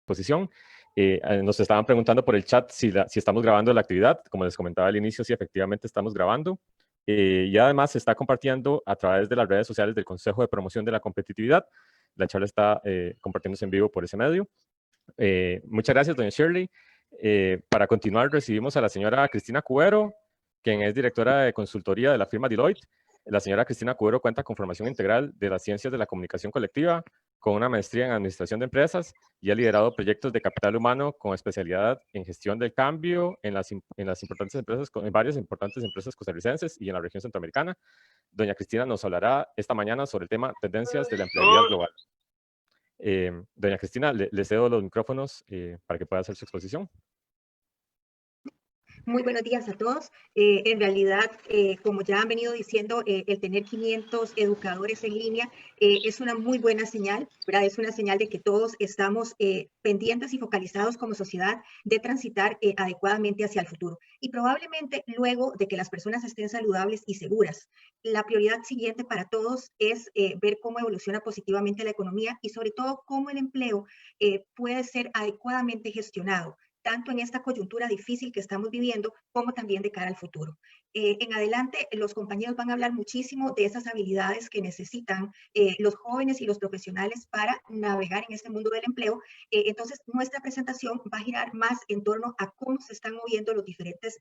exposición. Nos estaban preguntando por el chat si estamos grabando la actividad. Como les comentaba al inicio, sí, efectivamente estamos grabando. Y además se está compartiendo a través de las redes sociales del Consejo de Promoción de la Competitividad. La charla está compartiéndose en vivo por ese medio. Muchas gracias, doña Shirley. Para continuar, recibimos a la señora Cristina Cubero, quien es directora de consultoría de la firma Deloitte. La señora Cristina Cubero cuenta con formación integral de las ciencias de la comunicación colectiva, con una maestría en administración de empresas y ha liderado proyectos de capital humano con especialidad en gestión del cambio en importantes empresas, en varias importantes empresas costarricenses y en la región centroamericana. Doña Cristina nos hablará esta mañana sobre el tema tendencias de la empleabilidad global. Doña Cristina, le cedo los micrófonos para que pueda hacer su exposición. Muy buenos días a todos. En realidad, como ya han venido diciendo, el tener 500 educadores en línea es una muy buena señal, ¿verdad? Es una señal de que todos estamos pendientes y focalizados como sociedad de transitar adecuadamente hacia el futuro. Y probablemente luego de que las personas estén saludables y seguras, la prioridad siguiente para todos es ver cómo evoluciona positivamente la economía y sobre todo cómo el empleo puede ser adecuadamente gestionado tanto en esta coyuntura difícil que estamos viviendo, como también de cara al futuro. En adelante, los compañeros van a hablar muchísimo de esas habilidades que necesitan los jóvenes y los profesionales para navegar en este mundo del empleo. Entonces, nuestra presentación va a girar más en torno a cómo se están moviendo los diferentes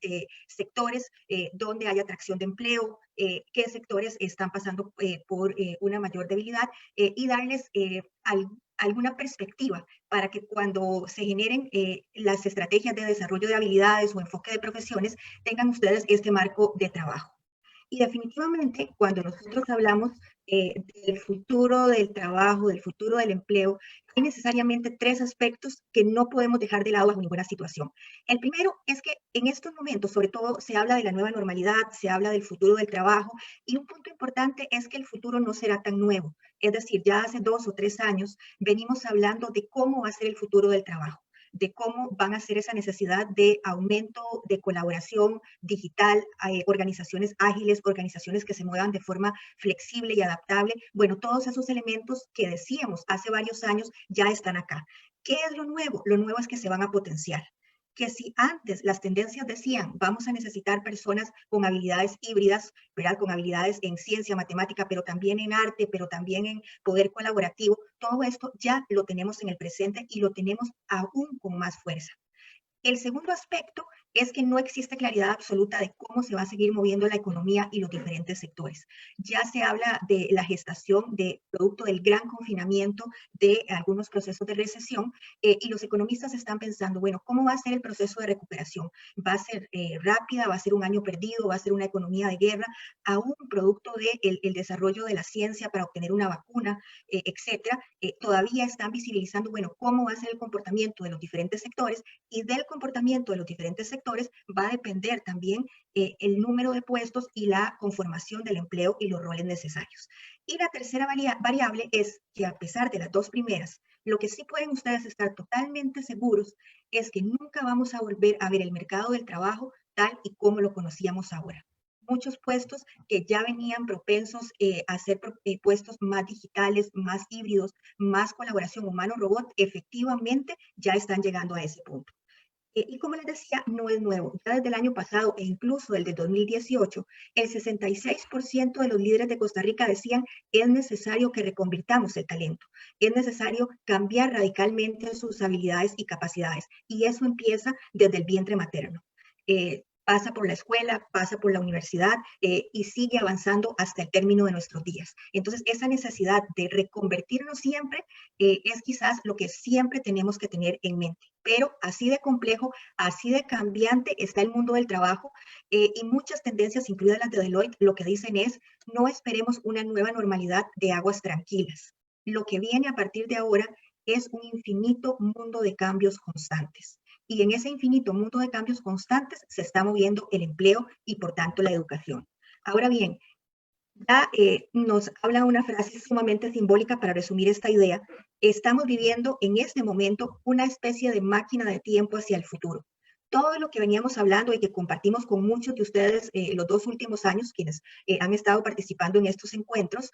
sectores donde hay atracción de empleo, qué sectores están pasando por una mayor debilidad y darles alguna perspectiva para que cuando se generen las estrategias de desarrollo de habilidades o enfoque de profesiones, tengan ustedes este marco de trabajo. Y definitivamente, cuando nosotros hablamos del futuro del trabajo, del futuro del empleo, hay necesariamente tres aspectos que no podemos dejar de lado bajo ninguna situación. El primero es que en estos momentos, sobre todo, se habla de la nueva normalidad, se habla del futuro del trabajo, y un punto importante es que el futuro no será tan nuevo. Es decir, ya hace 2 o 3 años venimos hablando de cómo va a ser el futuro del trabajo, de cómo van a ser esa necesidad de aumento de colaboración digital, organizaciones ágiles, organizaciones que se muevan de forma flexible y adaptable. Bueno, todos esos elementos que decíamos hace varios años ya están acá. ¿Qué es lo nuevo? Lo nuevo es que se van a potenciar. Que si antes las tendencias decían vamos a necesitar personas con habilidades híbridas, ¿verdad? Con habilidades en ciencia, matemática, pero también en arte, pero también en poder colaborativo, todo esto ya lo tenemos en el presente y lo tenemos aún con más fuerza. El segundo aspecto es que no existe claridad absoluta de cómo se va a seguir moviendo la economía y los diferentes sectores. Ya se habla de la gestación de producto del gran confinamiento, de algunos procesos de recesión, y los economistas están pensando, bueno, ¿cómo va a ser el proceso de recuperación? ¿Va a ser rápida? ¿Va a ser un año perdido? ¿Va a ser una economía de guerra? Aún producto del desarrollo de la ciencia para obtener una vacuna, etcétera, todavía están visibilizando, bueno, cómo va a ser el comportamiento de los diferentes sectores, y del comportamiento de los diferentes sectores va a depender también el número de puestos y la conformación del empleo y los roles necesarios. Y la tercera variable es que a pesar de las dos primeras, lo que sí pueden ustedes estar totalmente seguros es que nunca vamos a volver a ver el mercado del trabajo tal y como lo conocíamos ahora. Muchos puestos que ya venían propensos a ser puestos más digitales, más híbridos, más colaboración humano-robot, efectivamente ya están llegando a ese punto. Y como les decía, no es nuevo. Ya desde el año pasado e incluso desde 2018, el 66% de los líderes de Costa Rica decían es necesario que reconvirtamos el talento, es necesario cambiar radicalmente sus habilidades y capacidades. Y eso empieza desde el vientre materno. Pasa por la escuela, pasa por la universidad y sigue avanzando hasta el término de nuestros días. Entonces, esa necesidad de reconvertirnos siempre es quizás lo que siempre tenemos que tener en mente. Pero así de complejo, así de cambiante está el mundo del trabajo y muchas tendencias, incluidas las de Deloitte, lo que dicen es no esperemos una nueva normalidad de aguas tranquilas. Lo que viene a partir de ahora es un infinito mundo de cambios constantes. Y en ese infinito mundo de cambios constantes se está moviendo el empleo y por tanto la educación. Ahora bien, ya nos habla una frase sumamente simbólica para resumir esta idea. Estamos viviendo en este momento una especie de máquina de tiempo hacia el futuro. Todo lo que veníamos hablando y que compartimos con muchos de ustedes los 2 últimos años, quienes han estado participando en estos encuentros,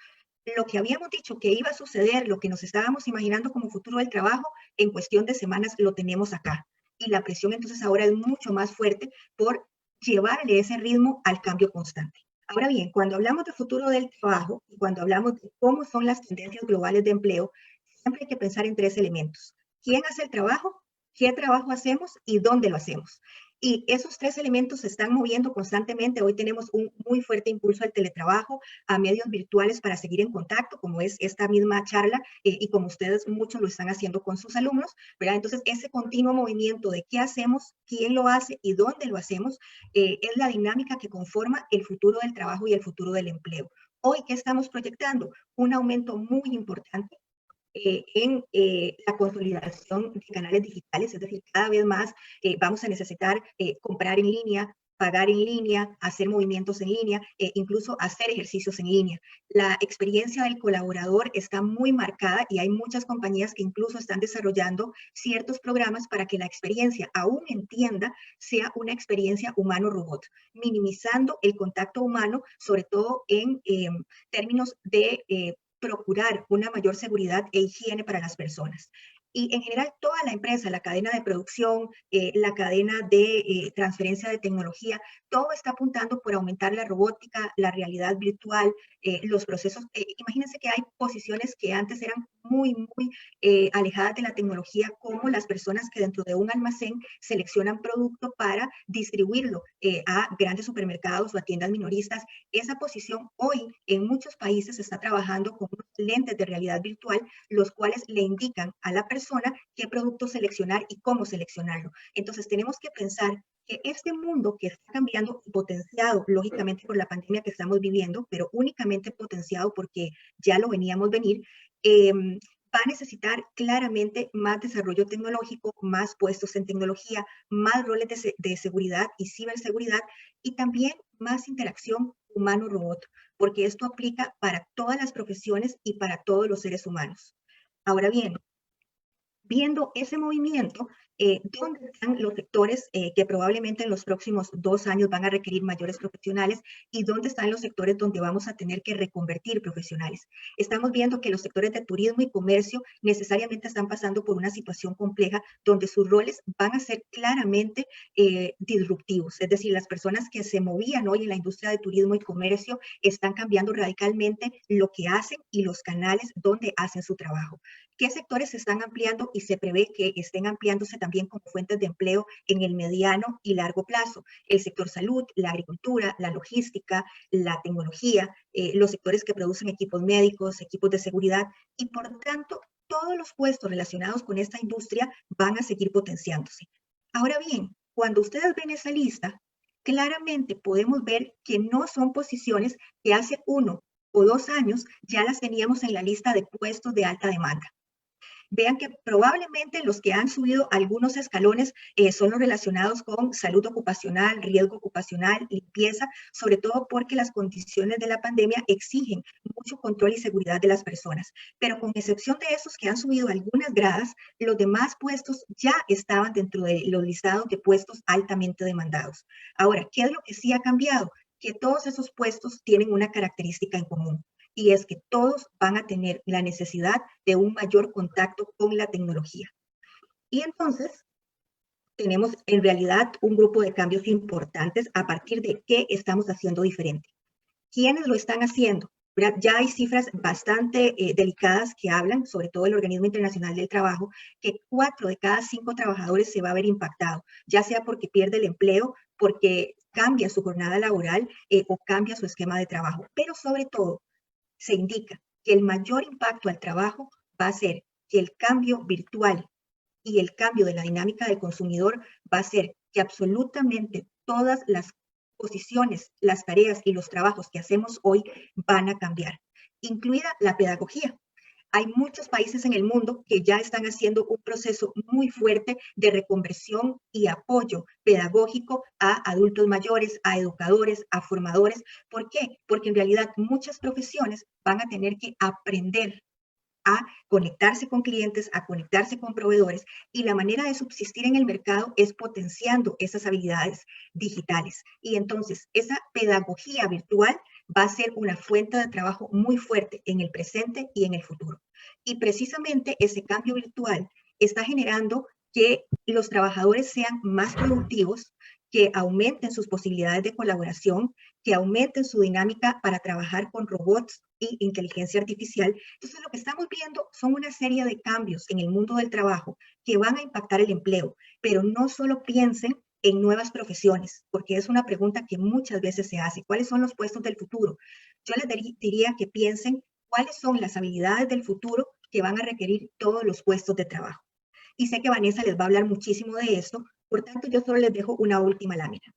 lo que habíamos dicho que iba a suceder, lo que nos estábamos imaginando como futuro del trabajo, en cuestión de semanas lo tenemos acá. Y la presión entonces ahora es mucho más fuerte por llevarle ese ritmo al cambio constante. Ahora bien, cuando hablamos de futuro del trabajo y cuando hablamos de cómo son las tendencias globales de empleo, siempre hay que pensar en tres elementos. ¿Quién hace el trabajo? ¿Qué trabajo hacemos? ¿Y dónde lo hacemos? Y esos tres elementos se están moviendo constantemente. Hoy tenemos un muy fuerte impulso al teletrabajo, a medios virtuales para seguir en contacto, como es esta misma charla, y como ustedes muchos lo están haciendo con sus alumnos, ¿verdad? Entonces, ese continuo movimiento de qué hacemos, quién lo hace y dónde lo hacemos, es la dinámica que conforma el futuro del trabajo y el futuro del empleo. Hoy, ¿qué estamos proyectando? Un aumento muy importante en la consolidación de canales digitales, es decir, cada vez más vamos a necesitar comprar en línea, pagar en línea, hacer movimientos en línea, incluso hacer ejercicios en línea. La experiencia del colaborador está muy marcada y hay muchas compañías que incluso están desarrollando ciertos programas para que la experiencia, aún en tienda, sea una experiencia humano-robot, minimizando el contacto humano, sobre todo en términos de procurar una mayor seguridad e higiene para las personas. Y en general toda la empresa, la cadena de producción, la cadena de transferencia de tecnología, todo está apuntando por aumentar la robótica, la realidad virtual, los procesos. Imagínense que hay posiciones que antes eran muy alejadas de la tecnología, como las personas que dentro de un almacén seleccionan producto para distribuirlo a grandes supermercados o a tiendas minoristas. Esa posición hoy en muchos países se está trabajando con lentes de realidad virtual, los cuales le indican a la persona qué producto seleccionar y cómo seleccionarlo. Entonces tenemos que pensar que este mundo que está cambiando, potenciado lógicamente por la pandemia que estamos viviendo, pero únicamente potenciado porque ya lo veníamos venir, va a necesitar claramente más desarrollo tecnológico, más puestos en tecnología, más roles de seguridad y ciberseguridad, y también más interacción humano-robot, porque esto aplica para todas las profesiones y para todos los seres humanos. Ahora bien, viendo ese movimiento, ¿dónde están los sectores que probablemente en los próximos 2 años van a requerir mayores profesionales y dónde están los sectores donde vamos a tener que reconvertir profesionales? Estamos viendo que los sectores de turismo y comercio necesariamente están pasando por una situación compleja donde sus roles van a ser claramente disruptivos, es decir, las personas que se movían hoy en la industria de turismo y comercio están cambiando radicalmente lo que hacen y los canales donde hacen su trabajo. ¿Qué sectores se están ampliando y se prevé que estén ampliándose también como fuentes de empleo en el mediano y largo plazo? El sector salud, la agricultura, la logística, la tecnología, los sectores que producen equipos médicos, equipos de seguridad y por tanto todos los puestos relacionados con esta industria van a seguir potenciándose. Ahora bien, cuando ustedes ven esa lista, claramente podemos ver que no son posiciones que hace 1 o 2 años ya las teníamos en la lista de puestos de alta demanda. Vean que probablemente los que han subido algunos escalones son los relacionados con salud ocupacional, riesgo ocupacional, limpieza, sobre todo porque las condiciones de la pandemia exigen mucho control y seguridad de las personas. Pero con excepción de esos que han subido algunas gradas, los demás puestos ya estaban dentro de los listados de puestos altamente demandados. Ahora, ¿qué es lo que sí ha cambiado? Que todos esos puestos tienen una característica en común y es que todos van a tener la necesidad de un mayor contacto con la tecnología. Y entonces tenemos en realidad un grupo de cambios importantes a partir de qué estamos haciendo diferente. ¿Quiénes lo están haciendo? Ya hay cifras bastante delicadas que hablan, sobre todo el Organismo Internacional del Trabajo, que 4 de cada 5 trabajadores se va a ver impactado, ya sea porque pierde el empleo, porque cambia su jornada laboral o cambia su esquema de trabajo. Pero sobre todo, se indica que el mayor impacto al trabajo va a ser que el cambio virtual y el cambio de la dinámica del consumidor va a ser que absolutamente todas las posiciones, las tareas y los trabajos que hacemos hoy van a cambiar, incluida la pedagogía. Hay muchos países en el mundo que ya están haciendo un proceso muy fuerte de reconversión y apoyo pedagógico a adultos mayores, a educadores, a formadores. ¿Por qué? Porque en realidad muchas profesiones van a tener que aprender a conectarse con clientes, a conectarse con proveedores, y la manera de subsistir en el mercado es potenciando esas habilidades digitales. Y entonces esa pedagogía virtual va a ser una fuente de trabajo muy fuerte en el presente y en el futuro. Y precisamente ese cambio virtual está generando que los trabajadores sean más productivos, que aumenten sus posibilidades de colaboración, que aumenten su dinámica para trabajar con robots y inteligencia artificial. Entonces, lo que estamos viendo son una serie de cambios en el mundo del trabajo que van a impactar el empleo, pero no solo piensen en nuevas profesiones, porque es una pregunta que muchas veces se hace. ¿Cuáles son los puestos del futuro? Yo les diría que piensen cuáles son las habilidades del futuro que van a requerir todos los puestos de trabajo. Y sé que Vanessa les va a hablar muchísimo de esto, por tanto yo solo les dejo una última lámina.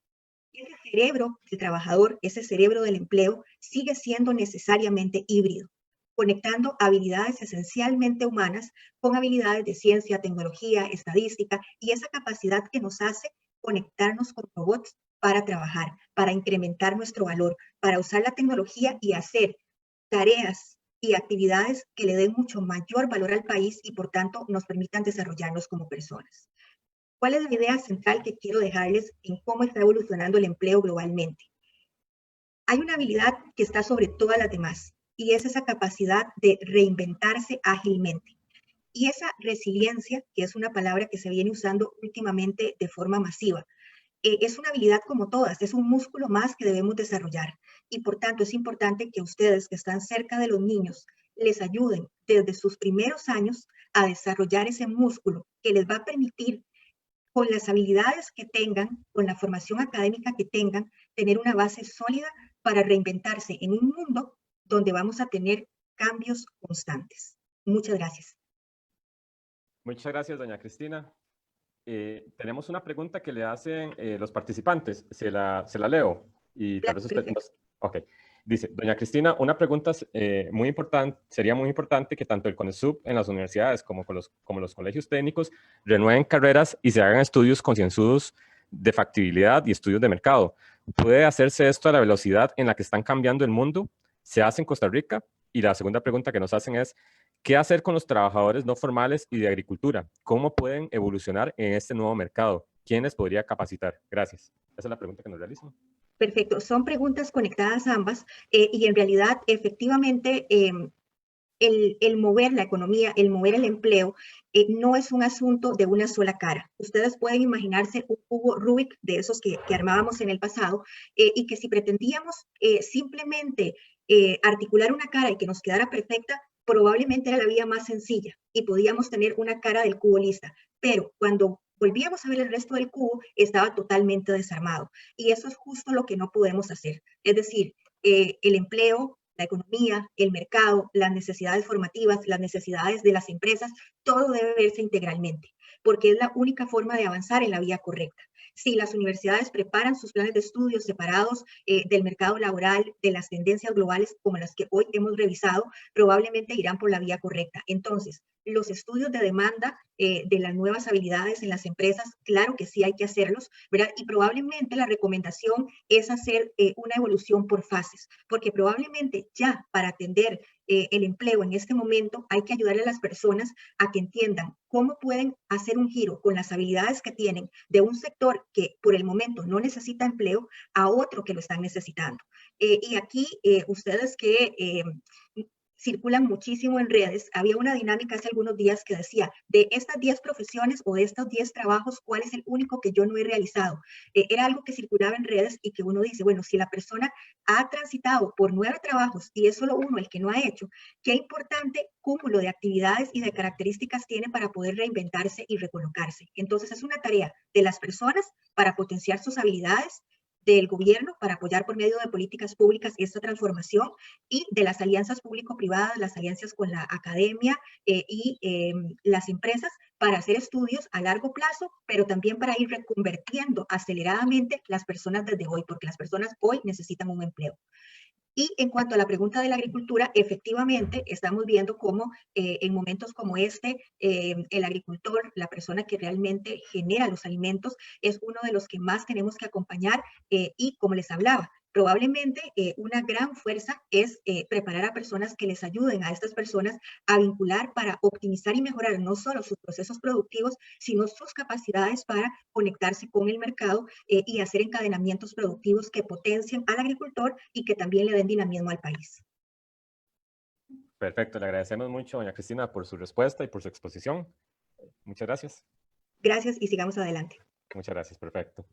Ese cerebro del trabajador, ese cerebro del empleo, sigue siendo necesariamente híbrido, conectando habilidades esencialmente humanas con habilidades de ciencia, tecnología, estadística y esa capacidad que nos hace conectarnos con robots para trabajar, para incrementar nuestro valor, para usar la tecnología y hacer tareas y actividades que le den mucho mayor valor al país y por tanto nos permitan desarrollarnos como personas. ¿Cuál es la idea central que quiero dejarles en cómo está evolucionando el empleo globalmente? Hay una habilidad que está sobre todas las demás y es esa capacidad de reinventarse ágilmente. Y esa resiliencia, que es una palabra que se viene usando últimamente de forma masiva, es una habilidad como todas, es un músculo más que debemos desarrollar. Y por tanto es importante que ustedes que están cerca de los niños les ayuden desde sus primeros años a desarrollar ese músculo que les va a permitir, con las habilidades que tengan, con la formación académica que tengan, tener una base sólida para reinventarse en un mundo donde vamos a tener cambios constantes. Muchas gracias. Muchas gracias, doña Cristina. Tenemos una pregunta que le hacen los participantes. Se la leo y tal vez usted... Ok. Dice, doña Cristina, una pregunta muy importante, sería muy importante que tanto el CONESUB en las universidades como los colegios técnicos renueven carreras y se hagan estudios concienzudos de factibilidad y estudios de mercado. ¿Puede hacerse esto a la velocidad en la que están cambiando el mundo? ¿Se hace en Costa Rica? Y la segunda pregunta que nos hacen es, ¿qué hacer con los trabajadores no formales y de agricultura? ¿Cómo pueden evolucionar en este nuevo mercado? ¿Quién les podría capacitar? Gracias. Esa es la pregunta que nos realizan. Perfecto, son preguntas conectadas ambas y en realidad efectivamente el mover la economía, el mover el empleo, no es un asunto de una sola cara. Ustedes pueden imaginarse un cubo Rubik de esos que armábamos en el pasado y que si pretendíamos simplemente articular una cara y que nos quedara perfecta, probablemente era la vía más sencilla y podíamos tener una cara del cubo lista. Pero cuando volvíamos a ver el resto del cubo, estaba totalmente desarmado. Y eso es justo lo que no podemos hacer. Es decir, el empleo, la economía, el mercado, las necesidades formativas, las necesidades de las empresas, todo debe verse integralmente, porque es la única forma de avanzar en la vía correcta. Si las universidades preparan sus planes de estudios separados del mercado laboral, de las tendencias globales como las que hoy hemos revisado, probablemente irán por la vía correcta. Entonces, los estudios de demanda de las nuevas habilidades en las empresas, claro que sí hay que hacerlos, ¿verdad? Y probablemente la recomendación es hacer una evolución por fases, porque probablemente ya para atender el empleo en este momento hay que ayudarle a las personas a que entiendan cómo pueden hacer un giro con las habilidades que tienen de un sector que por el momento no necesita empleo a otro que lo están necesitando. Y aquí ustedes que circulan muchísimo en redes. Había una dinámica hace algunos días que decía, de estas 10 profesiones o de estos 10 trabajos, ¿cuál es el único que yo no he realizado? Era algo que circulaba en redes y que uno dice, bueno, si la persona ha transitado por 9 trabajos y es solo uno el que no ha hecho, qué importante cúmulo de actividades y de características tiene para poder reinventarse y recolocarse. Entonces es una tarea de las personas para potenciar sus habilidades, del gobierno para apoyar por medio de políticas públicas esta transformación y de las alianzas público-privadas, las alianzas con la academia y las empresas para hacer estudios a largo plazo, pero también para ir reconvirtiendo aceleradamente las personas desde hoy, porque las personas hoy necesitan un empleo. Y en cuanto a la pregunta de la agricultura, efectivamente estamos viendo cómo en momentos como este, el agricultor, la persona que realmente genera los alimentos, es uno de los que más tenemos que acompañar y como les hablaba, Probablemente una gran fuerza es preparar a personas que les ayuden a estas personas a vincular para optimizar y mejorar no solo sus procesos productivos, sino sus capacidades para conectarse con el mercado y hacer encadenamientos productivos que potencien al agricultor y que también le den dinamismo al país. Perfecto, le agradecemos mucho, doña Cristina, por su respuesta y por su exposición. Muchas gracias. Gracias y sigamos adelante. Muchas gracias, perfecto.